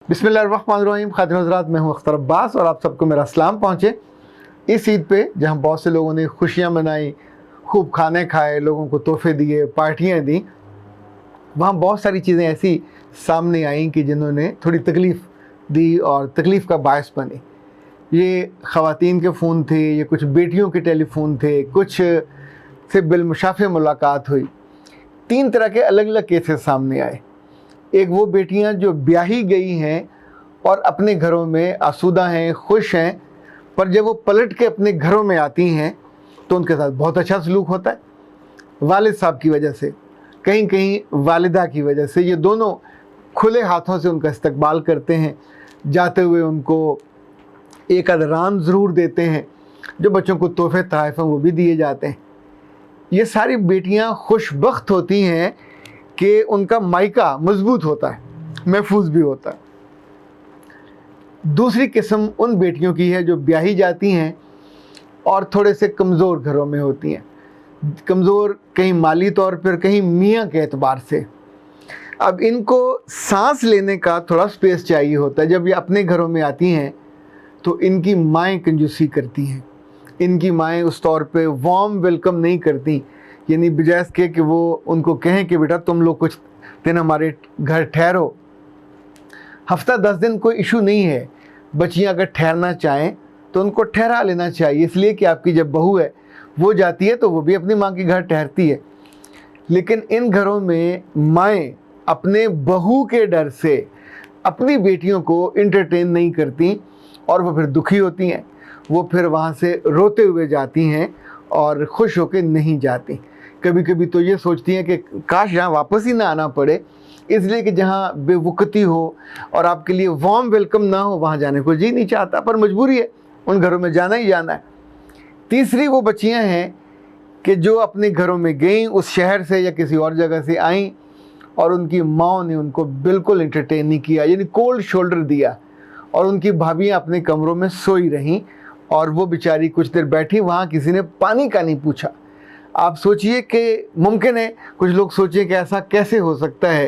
बिस्मिल्लाहिर्रहमानिर्रहीम। खातिन हज़रात, मैं हूँ अख्तर अब्बास और आप सबको मेरा सलाम पहुँचे। इस ईद पे जहाँ बहुत से लोगों ने खुशियाँ मनाई, खूब खाने खाए, लोगों को तोहफे दिए, पार्टियाँ दी, वहाँ बहुत सारी चीज़ें ऐसी सामने आईं कि जिन्होंने थोड़ी तकलीफ़ दी और तकलीफ़ का बायस बनी। ये ख़वातीन के फ़ोन थे, ये कुछ बेटियों के टेलीफ़ोन थे, कुछ से बिलमुशाफ़े मुलाकात हुई। 3 तरह के अलग अलग केसेस सामने आए। एक वो बेटियां जो ब्याही गई हैं और अपने घरों में आसूदा हैं, खुश हैं, पर जब वो पलट के अपने घरों में आती हैं तो उनके साथ बहुत अच्छा सलूक होता है। वालिद साहब की वजह से, कहीं कहीं वालिदा की वजह से, ये दोनों खुले हाथों से उनका इस्तकबाल करते हैं। जाते हुए उनको एक अदरान ज़रूर देते हैं, जो बच्चों को तोहफे तोहफ़े वो भी दिए जाते हैं। ये सारी बेटियां खुशबख्त होती हैं कि उनका मायका मजबूत होता है, महफूज भी होता है। दूसरी किस्म उन बेटियों की है जो ब्याही जाती हैं और थोड़े से कमज़ोर घरों में होती हैं, कमज़ोर कहीं माली तौर पर, कहीं मियाँ के एतबार से। अब इनको सांस लेने का थोड़ा स्पेस चाहिए होता है। जब ये अपने घरों में आती हैं तो इनकी माएँ कंजूसी करती हैं, इनकी माएँ उस तौर पे वार्म वेलकम नहीं करती, यानी बजाय इसके कि वो उनको कहें कि बेटा तुम लोग कुछ दिन हमारे घर ठहरो। हफ्ता 10 दिन कोई इशू नहीं है, बच्चियाँ अगर ठहरना चाहें तो उनको ठहरा लेना चाहिए, इसलिए कि आपकी जब बहू है वो जाती है तो वो भी अपनी माँ के घर ठहरती है। लेकिन इन घरों में माएँ अपने बहू के डर से अपनी बेटियों को इंटरटेन नहीं करती और वो फिर दुखी होती हैं। वो फिर वहाँ से रोते हुए जाती हैं और खुश होकर नहीं जाती। कभी कभी तो ये सोचती हैं कि काश यहाँ वापस ही ना आना पड़े, इसलिए कि जहाँ बेवकूफ़ी हो और आपके लिए वार्म वेलकम ना हो वहाँ जाने को जी नहीं चाहता, पर मजबूरी है, उन घरों में जाना ही जाना है। तीसरी वो बच्चियाँ हैं कि जो अपने घरों में गईं, उस शहर से या किसी और जगह से आईं और उनकी माँ ने उनको बिल्कुल इंटरटेन नहीं किया, यानी कोल्ड शोल्डर दिया, और उनकी भाभियाँ अपने कमरों में सोई रहीं और वो बेचारी कुछ देर बैठी, वहाँ किसी ने पानी का नहीं पूछा। आप सोचिए कि मुमकिन है कुछ लोग सोचें कि ऐसा कैसे हो सकता है,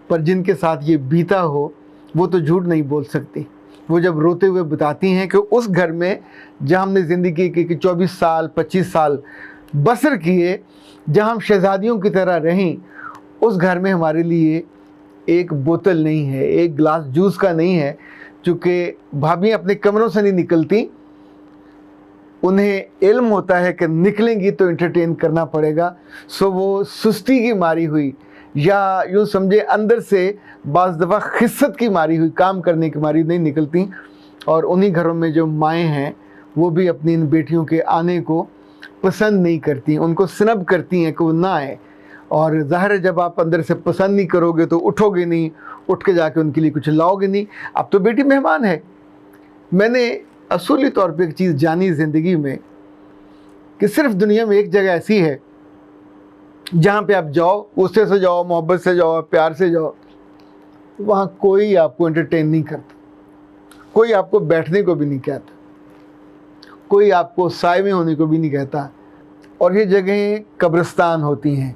पर जिनके साथ ये बीता हो वो तो झूठ नहीं बोल सकती। वो जब रोते हुए बताती हैं कि उस घर में जहाँ हमने ज़िंदगी के 24 साल 25 साल बसर किए, जहाँ हम शहज़ादियों की तरह रहें, उस घर में हमारे लिए एक बोतल नहीं है, एक गिलास जूस का नहीं है। चूँकि भाभी अपने कमरों से नहीं निकलती, उन्हें इल्म होता है कि निकलेंगी तो इंटरटेन करना पड़ेगा, सो वो सुस्ती की मारी हुई या यूँ समझे अंदर से बाज़ दफ़ा खिस्सत की मारी हुई, काम करने की मारी नहीं निकलती। और उन्हीं घरों में जो माएँ हैं वो भी अपनी इन बेटियों के आने को पसंद नहीं करती, उनको स्नब करती हैं कि वो ना आए। और ज़ाहिर है जब आप अंदर से पसंद नहीं करोगे तो उठोगे नहीं, उठ के जाके उनके लिए कुछ लाओगे नहीं। अब तो बेटी मेहमान है। मैंने असूली तौर पे एक चीज़ जानी ज़िंदगी में कि सिर्फ दुनिया में एक जगह ऐसी है जहाँ पे आप जाओ, गुस्से से जाओ, मोहब्बत से जाओ, प्यार से जाओ, वहाँ कोई आपको एंटरटेन नहीं करता, कोई आपको बैठने को भी नहीं कहता, कोई आपको साए में होने को भी नहीं कहता। और ये जगहें कब्रिस्तान होती हैं।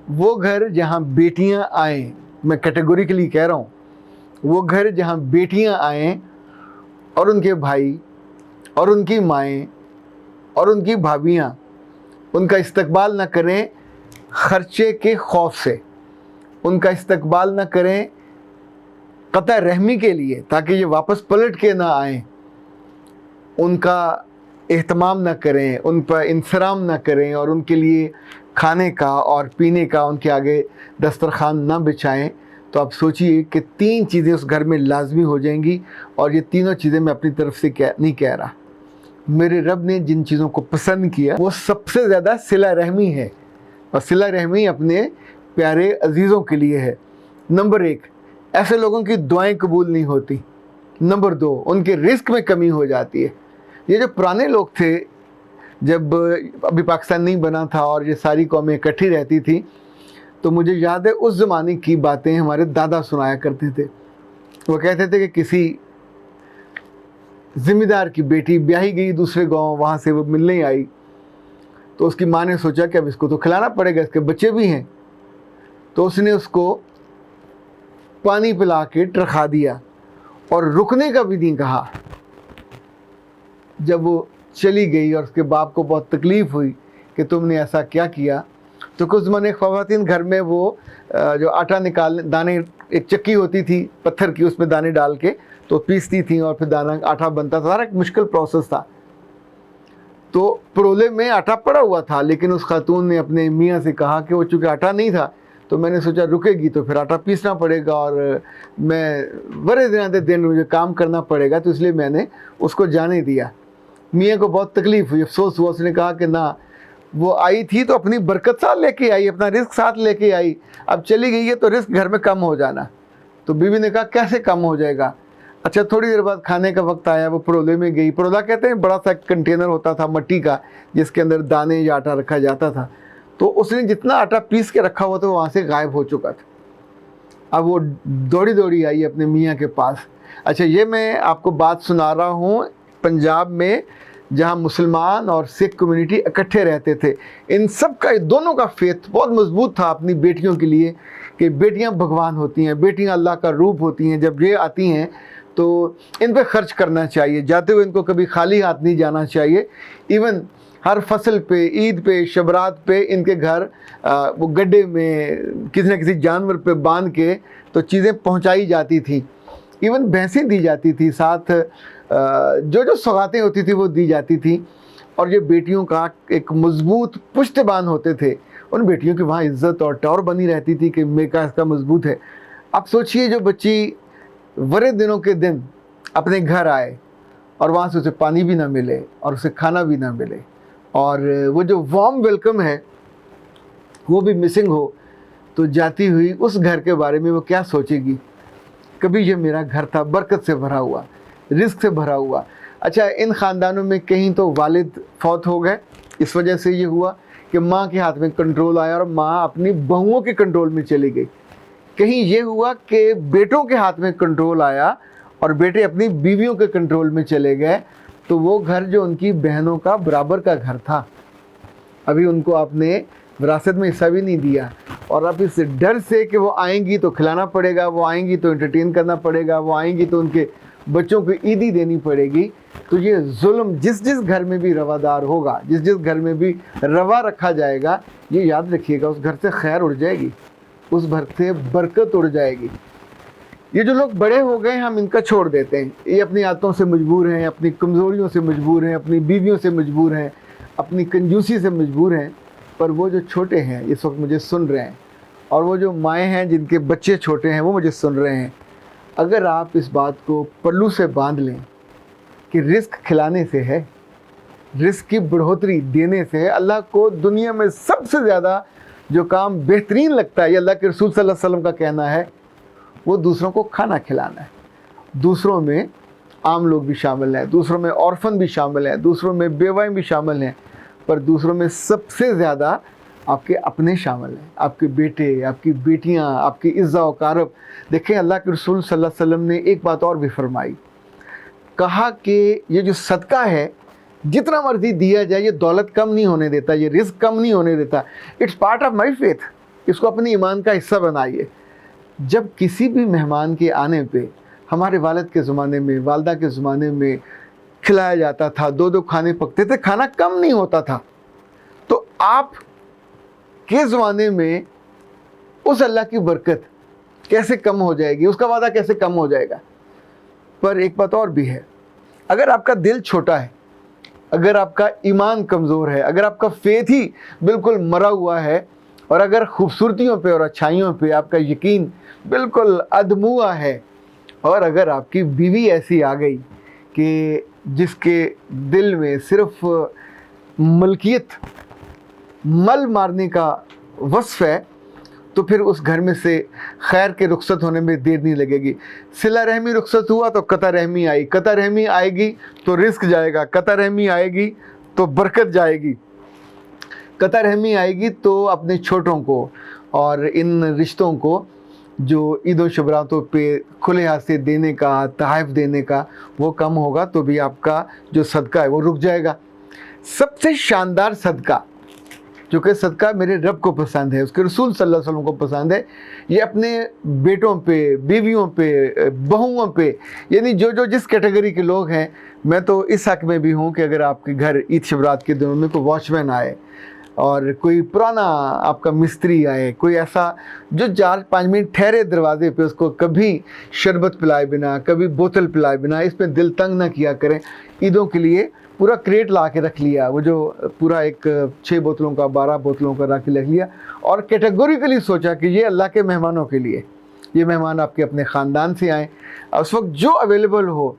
वो घर जहाँ बेटियाँ आएँ, मैं कैटेगोरिकली कह रहा हूँ, वो घर जहाँ बेटियाँ आएँ और उनके भाई और उनकी माएँ और उनकी भाभियाँ उनका इस्तकबाल न करें ख़र्चे के खौफ से, उनका इस्तकबाल न करें क़तअ रहमी के लिए ताकि ये वापस पलट के ना आएँ, उनका एहतमाम न करें, उन पर इंसराम न करें और उनके लिए खाने का और पीने का उनके आगे दस्तरखान न बिछाएं, तो आप सोचिए कि 3 चीज़ें उस घर में लाजमी हो जाएंगी। और ये तीनों चीज़ें मैं अपनी तरफ से नहीं कह रहा, मेरे रब ने जिन चीज़ों को पसंद किया वो सबसे ज़्यादा सिला रहमी है, और सिला रहमी अपने प्यारे अजीज़ों के लिए है। नंबर 1, ऐसे लोगों की दुआएं कबूल नहीं होती। नंबर 2, उनके रिस्क में कमी हो जाती है। ये जो पुराने लोग थे, जब अभी पाकिस्तान नहीं बना था और ये सारी कौमें इकट्ठी रहती थी, तो मुझे याद है उस ज़माने की बातें हमारे दादा सुनाया करते थे। वो कहते थे कि किसी ज़िम्मेदार की बेटी ब्याही गई दूसरे गांव, वहाँ से वो मिलने आई, तो उसकी माँ ने सोचा कि अब इसको तो खिलाना पड़ेगा, इसके बच्चे भी हैं, तो उसने उसको पानी पिला के टरखा दिया और रुकने का भी नहीं कहा। जब वो चली गई और उसके बाप को बहुत तकलीफ़ हुई कि तुमने ऐसा क्या किया, तो कुछ ज़माने ख़वातीन घर में वो जो आटा निकाल दाने, एक चक्की होती थी पत्थर की, उसमें दाने डाल के तो पीसती थी और फिर दाना आटा बनता था। सारा एक मुश्किल प्रोसेस था। तो परोले में आटा पड़ा हुआ था, लेकिन उस खातून ने अपने मियाँ से कहा कि वो चूँकि आटा नहीं था तो मैंने सोचा रुकेगी तो फिर आटा पीसना पड़ेगा और मैं बड़े दिन मुझे काम करना पड़ेगा, तो इसलिए मैंने उसको जाने दिया। मियाँ को बहुत तकलीफ़ हुई, अफसोस हुआ। उसने कहा कि ना, वो आई थी तो अपनी बरकत साथ लेके आई, अपना रिस्क साथ लेके आई, अब चली गई है तो रिस्क घर में कम हो जाना। तो बीवी ने कहा कैसे कम हो जाएगा। अच्छा, थोड़ी देर बाद खाने का वक्त आया, वो परोले में गई। परोला कहते हैं बड़ा सा कंटेनर होता था मट्टी का, जिसके अंदर दाने या आटा रखा जाता था। तो उसने जितना आटा पीस के रखा हुआ था वो वहाँ से गायब हो चुका था। अब वो दौड़ी दौड़ी आई अपने मियाँ के पास। अच्छा, ये मैं आपको बात सुना रहा हूँ पंजाब में, जहाँ मुसलमान और सिख कम्युनिटी इकट्ठे रहते थे। इन सब का, दोनों का फेथ बहुत मजबूत था अपनी बेटियों के लिए कि बेटियां भगवान होती हैं, बेटियां अल्लाह का रूप होती हैं। जब ये आती हैं तो इन पे खर्च करना चाहिए, जाते हुए इनको कभी खाली हाथ नहीं जाना चाहिए। इवन हर फसल पे, ईद पे, शबरात पे इनके घर वो गड्ढे में किसी न किसी जानवर पे बांध के तो चीज़ें पहुंचाई जाती थी। इवन भैंसें दी जाती थी, साथ जो सौगातें होती थी वो दी जाती थी। और ये बेटियों का एक मजबूत पुश्तबान होते थे। उन बेटियों की वहाँ इज़्ज़त और टौर बनी रहती थी कि मेका इसका मजबूत है। अब सोचिए, जो बच्ची बड़े दिनों के दिन अपने घर आए और वहाँ से उसे पानी भी ना मिले और उसे खाना भी ना मिले, और वो जो वार्म वेलकम है वो भी मिसिंग हो, तो जाती हुई उस घर के बारे में वो क्या सोचेगी। कभी ये मेरा घर था, बरकत से भरा हुआ, रिस्क से भरा हुआ। अच्छा, इन ख़ानदानों में कहीं तो वालिद फौत हो गए, इस वजह से ये हुआ कि माँ के हाथ में कंट्रोल आया और माँ अपनी बहुओं के कंट्रोल में चली गई। कहीं ये हुआ कि बेटों के हाथ में कंट्रोल आया और बेटे अपनी बीवियों के कंट्रोल में चले गए। तो वो घर जो उनकी बहनों का बराबर का घर था, अभी उनको आपने विरासत में हिस्सा भी नहीं दिया, और अब इस डर से कि वो आएंगी तो खिलाना पड़ेगा, वो आएंगी तो एंटरटेन करना पड़ेगा, वो आएंगी तो उनके बच्चों को ईदी देनी पड़ेगी। तो ये जुल्म जिस जिस घर में भी रवादार होगा, जिस जिस घर में भी रवा रखा जाएगा, ये याद रखिएगा उस घर से खैर उड़ जाएगी, उस घर से बरकत उड़ जाएगी। ये जो लोग बड़े हो गए हम इनका छोड़ देते हैं, ये अपनी आदतों से मजबूर हैं, अपनी कमज़ोरियों से मजबूर हैं, अपनी बीवियों से मजबूर हैं, अपनी कंजूसी से मजबूर हैं। पर वो जो छोटे हैं इस वक्त मुझे सुन रहे हैं, और वो जो माएँ हैं जिनके बच्चे छोटे हैं वो मुझे सुन रहे हैं, अगर आप इस बात को पल्लू से बांध लें कि रिस्क खिलाने से है, रिस्क की बढ़ोतरी देने से है। अल्लाह को दुनिया में सबसे ज़्यादा जो काम बेहतरीन लगता है, ये अल्लाह के रसूल सल्लल्लाहु अलैहि वसल्लम का कहना है, वो दूसरों को खाना खिलाना है। दूसरों में आम लोग भी शामिल हैं, दूसरों में ऑर्फन भी शामिल हैं, दूसरों में बेवाएँ भी शामिल हैं, पर दूसरों में सबसे ज़्यादा आपके अपने शामिल हैं, आपके बेटे, आपकी बेटियां, आपकी इज़्ज़ा और कारब। देखें, अल्लाह के रसूल सल्लल्लाहु अलैहि वसल्लम ने एक बात और भी फरमाई, कहा कि ये जो सदका है जितना मर्जी दिया जाए, ये दौलत कम नहीं होने देता, ये रिस्क कम नहीं होने देता। It's part of my faith, इसको अपने ईमान का हिस्सा बनाइए। जब किसी भी मेहमान के आने पे हमारे वालिद के ज़माने में, वालदा के ज़माने में खिलाया जाता था, दो दो खाने पकते थे, खाना कम नहीं होता था। तो आप के ज़माने में उस अल्लाह की बरकत कैसे कम हो जाएगी, उसका वादा कैसे कम हो जाएगा। पर एक बात और भी है, अगर आपका दिल छोटा है, अगर आपका ईमान कमज़ोर है, अगर आपका फेथ ही बिल्कुल मरा हुआ है, और अगर खूबसूरतियों पे और अच्छाइयों पे आपका यकीन बिल्कुल अधमुआ है, और अगर आपकी बीवी ऐसी आ गई कि जिसके दिल में सिर्फ मलकियत, मल मारने का वस्फ़ है, तो फिर उस घर में से खैर के रुखसत होने में देर नहीं लगेगी। सिला रहमी रुखसत हुआ तो कता रहमी आई, कता रहमी आएगी तो रिस्क जाएगा, कता रहमी आएगी तो बरकत जाएगी, कता रहमी आएगी तो अपने छोटों को और इन रिश्तों को जो ईद व शबरातों पे खुले हाथ से देने का, तहफ़ देने का, वो कम होगा, तो भी आपका जो सदका है वो रुक जाएगा। सबसे शानदार सदका चूँकि सदका मेरे रब को पसंद है, उसके रसूल सल्लल्लाहु अलैहि वसल्लम को पसंद है। ये अपने बेटों पे, बीवियों पे, बहुओं पे, यानी जो जिस कैटेगरी के लोग हैं, मैं तो इस हक़ में भी हूँ कि अगर आपके घर ईद शबरात के दिनों में कोई वॉचमैन आए और कोई पुराना आपका मिस्त्री आए, कोई ऐसा जो 4-5 मिनट ठहरे दरवाजे पे, उसको कभी शरबत पिलाए बिना, कभी बोतल पिलाए बिना, इस पे दिल तंग ना किया करें। ईदों के लिए पूरा क्रेट ला के रख लिया, वो जो पूरा एक 6 बोतलों का, 12 बोतलों का रख लिया, और कैटेगोरिकली सोचा कि ये अल्लाह के मेहमानों के लिए, ये मेहमान आपके अपने ख़ानदान से आएँ। उस वक्त जो अवेलेबल हो,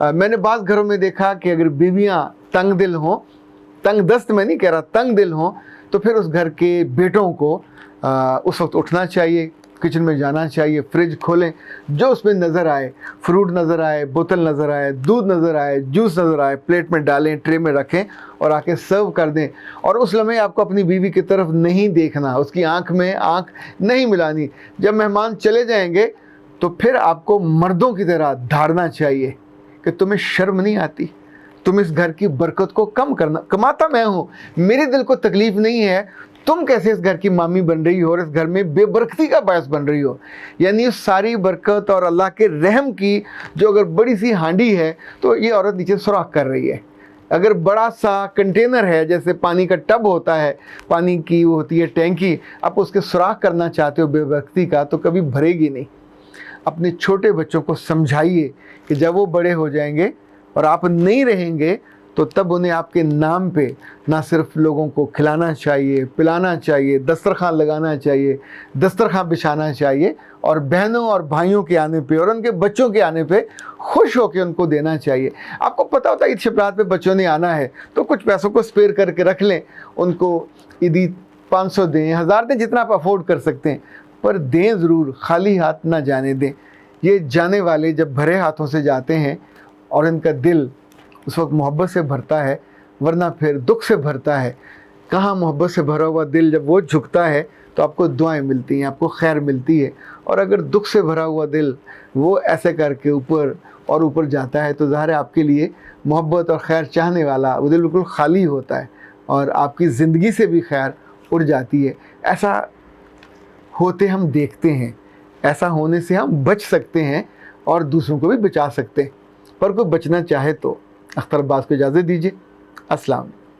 मैंने बाज़ घरों में देखा कि अगर बीवियाँ तंग दिल हों, तंग दस्त मैं नहीं कह रहा, तंग दिल हों, तो फिर उस घर के बेटों को उस वक्त उठना चाहिए, किचन में जाना चाहिए, फ्रिज खोलें, जो उसमें नज़र आए, फ्रूट नज़र आए, बोतल नज़र आए, दूध नज़र आए, जूस नज़र आए, प्लेट में डालें, ट्रे में रखें और आके सर्व कर दें। और उस लम्हे आपको अपनी बीवी की तरफ नहीं देखना, उसकी आंख में आंख नहीं मिलानी। जब मेहमान चले जाएंगे तो फिर आपको मर्दों की तरह धारना चाहिए कि तुम्हें शर्म नहीं आती, तुम इस घर की बरकत को कम करना, कमाता मैं हूँ, मेरे दिल को तकलीफ़ नहीं है, तुम कैसे इस घर की मामी बन रही हो और इस घर में बेबरकती का बायस बन रही हो। यानी उस सारी बरकत और अल्लाह के रहम की जो अगर बड़ी सी हांडी है तो ये औरत नीचे सुराख कर रही है। अगर बड़ा सा कंटेनर है, जैसे पानी का टब होता है, पानी की वो होती है टैंकी, आप उसके सुराख करना चाहते हो बेबरकती का, तो कभी भरेगी नहीं। अपने छोटे बच्चों को समझाइए कि जब वो बड़े हो जाएंगे और आप नहीं रहेंगे तो तब उन्हें आपके नाम पे ना सिर्फ लोगों को खिलाना चाहिए, पिलाना चाहिए, दस्तरखान लगाना चाहिए, दस्तरखान बिछाना चाहिए, और बहनों और भाइयों के आने पे और उनके बच्चों के आने पे खुश होकर उनको देना चाहिए। आपको पता होता है ईद शबरात पे बच्चों ने आना है तो कुछ पैसों को स्पेयर करके रख लें, उनको ईदी 500 दें, 1000 दें, जितना आप अफोर्ड कर सकते हैं, पर दें ज़रूर, खाली हाथ ना जाने दें। ये जाने वाले जब भरे हाथों से जाते हैं और इनका दिल उस वक्त मोहब्बत से भरता है, वरना फिर दुख से भरता है। कहाँ मोहब्बत से भरा हुआ दिल जब वो झुकता है तो आपको दुआएं मिलती हैं, आपको खैर मिलती है, और अगर दुख से भरा हुआ दिल वो ऐसे करके ऊपर और ऊपर जाता है तो ज़ाहिर है आपके लिए मोहब्बत और खैर चाहने वाला वो दिल बिल्कुल खाली होता है और आपकी ज़िंदगी से भी खैर उड़ जाती है। ऐसा होते हम देखते हैं, ऐसा होने से हम बच सकते हैं और दूसरों को भी बचा सकते हैं। पर कोई बचना चाहे तो अख्तर अब्बास को इजाज़त दीजिए। अस्सलाम।